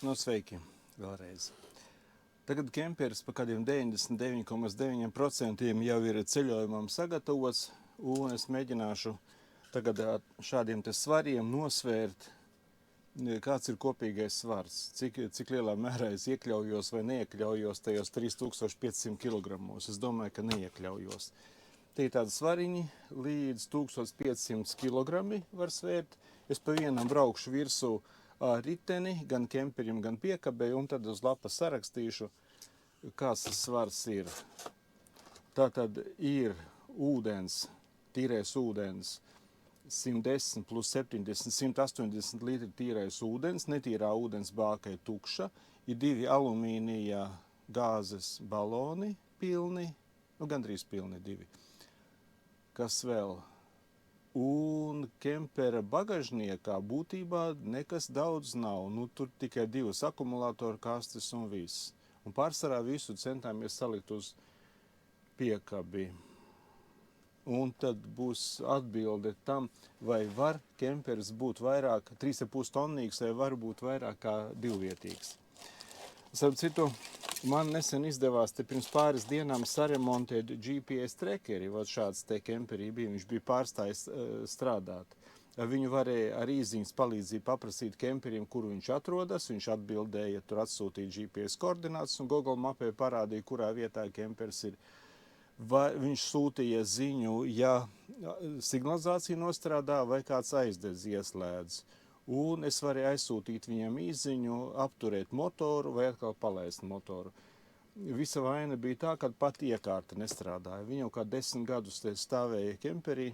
No sveiki vēlreiz. Tagad kemperis pa kādiem 99,9% jau ir ceļojumam sagatavots, un es mēģināšu tagad šādiem te svariem nosvērt, kāds ir kopīgais svars, cik lielā mērā es iekļaujos vai neiekļaujos tajos 3500 kg. Es domāju, ka neiekļaujos. Tie ir tādi svariņi, līdz 1500 kg var svērt. Es pa vienam braukšu virsū riteni, gan kemperim, gan piekabei, un tad uz lapas sarakstīšu, kāds tas svars ir. Tātad ir ūdens, tīrais ūdens, 110 plus 70, 180 litri tīrais ūdens, netīrā ūdens bāka ir tukša, ir 2 alumīnija gāzes baloni pilni, gandrīz pilni 2. Kas vēl? Un kempera bagažniekā būtībā nekas daudz nav. Tur tikai 2 akumulātoru kastes un viss. Un pārsvarā visu centāmies salikt uz piekabi. Un tad būs atbilde tam, vai var kemperis būt vairāk, 3,5 tonnīgs, vai var būt vairāk kā 2-vietīgs. Starp citu, man nesen izdevās te pirms pāris dienām saremontēt GPS trekeri. Šāds te kemperī bija, viņš bija pārstājis strādāt. Viņu varēja ar īziņas palīdzību paprasīt kemperim, kur viņš atrodas. Viņš atbildēja, tur atsūtīja GPS koordinātus un Google mapē parādīja, kurā vietā kemperis ir. Viņš sūtīja ziņu, ja signalizācija nostrādā vai kāds aizdedz ieslēdz. Un es varēju aizsūtīt viņam īziņu, apturēt motoru vai atkal palaist motoru. Visa vaina bija tā, ka pat iekārta nestrādāja. Viņa jau kā 10 gadus te stāvēja kemperī,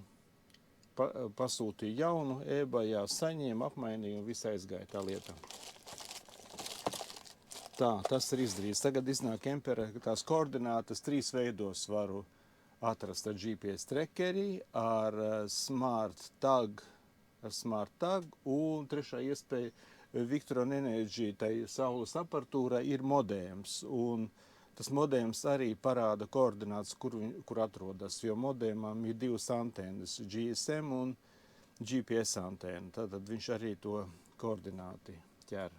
pasūtīja jaunu, eBayā saņēma, apmainīja un viss aizgāja tā lieta. Tā, tas ir izdarīts. Tagad iznāk kempera, tās koordinātas 3 veidos varu atrast ar GPS trekeri, ar Smart Tag, un trešā iespēja Victron Energy, tai saules aparatūrai, ir modēms. Un tas modēms arī parāda koordinātas, kur atrodas, jo modēmam ir 2 antenas, GSM un GPS antēna. Tātad viņš arī to koordināti ķer.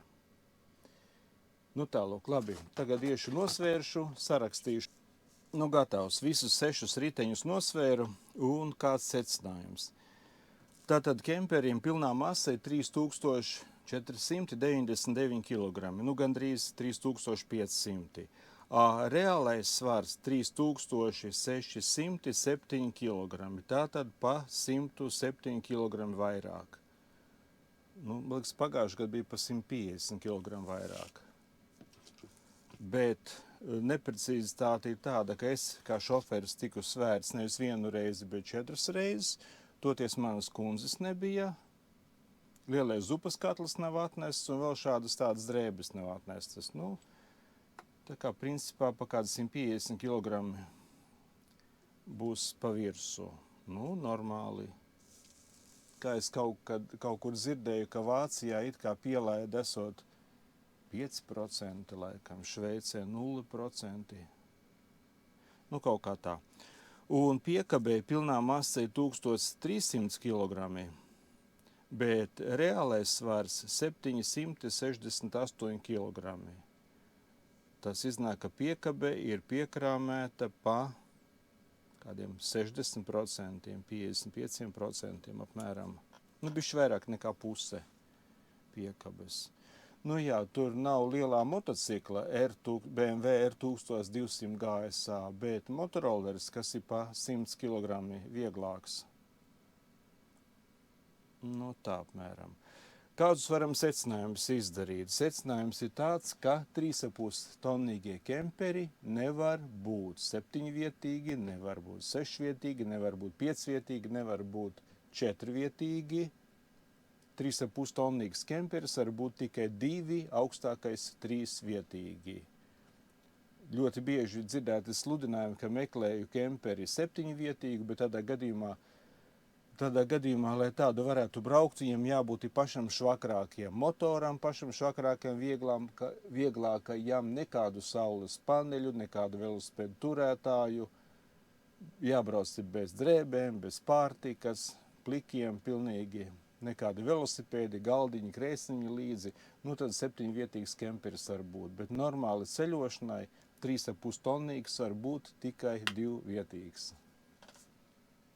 Nu tālūk, labi. Tagad iešu nosvēršu, sarakstīšu. Nu gatavs, visus 6 riteņus nosvēru un kāds secinājums. Tātad kemperim pilnā masa ir 3499 kg, gandrīz 3500. Reālais svars 3607 kg, tātad pa 107 kg vairāk. Man liekas, pagājušajā gadā bija pa 150 kg vairāk. Bet neprecizitāte ir tāda, ka es kā šoferis tiku svērts nevis 1 reizi, bet 4 reizes. Toties manas kundzes nebija, lielais zupas katls nav atnests un vēl šādas tādas drēbes nav atnestas. Tā kā principā pa kādu 150 kg būs pa virsu. Normāli. Kā es kaut kur dzirdēju, ka Vācijā it kā pielaida esot 5%, laikam, Šveicē 0%. Kaut kā tā. Un piekabē pilnā masa ir 1300 kg, bet reālais svars 768 kg. Tas iznāk, ka piekabē ir piekrāmēta pa kādiem 60%, 55% apmēram. Bišķi vairāk nekā puse piekabes. Tur nav lielā motocikla BMW R1200 GSA, bet motoroleris, kas ir pa 100 kg vieglāks. Tā apmēram. Kādus varam secinājumus izdarīt? Secinājums ir tāds, ka 3,5 tonnīgie kemperi nevar būt 7-vietīgi, nevar būt 6-vietīgi, nevar būt 5-vietīgi, nevar būt 4-vietīgi. 3,5 tonnīgs kemperis var būt tikai 2, augstākais 3-vietīgi. Ļoti bieži dzirdēti sludinājumi, ka meklēju kemperi 7-vietīgu, bet tādā gadījumā, lai tādu varētu braukt, viņam jābūt pašam švakrākiem motoram, pašam švakrākiem vieglākajam, nekādu saules paneļu, nekādu velosipēdu turētāju, jābrauc bez drēbēm, bez pārtikas, plikiem pilnīgi. nekādi velosipēdi, galdiņi, krēsliņi līdzi, nu tad 7-vietīgs kemperis var būt. Bet normāli ceļošanai 3,5 tonnīgs var būt tikai 2-vietīgs.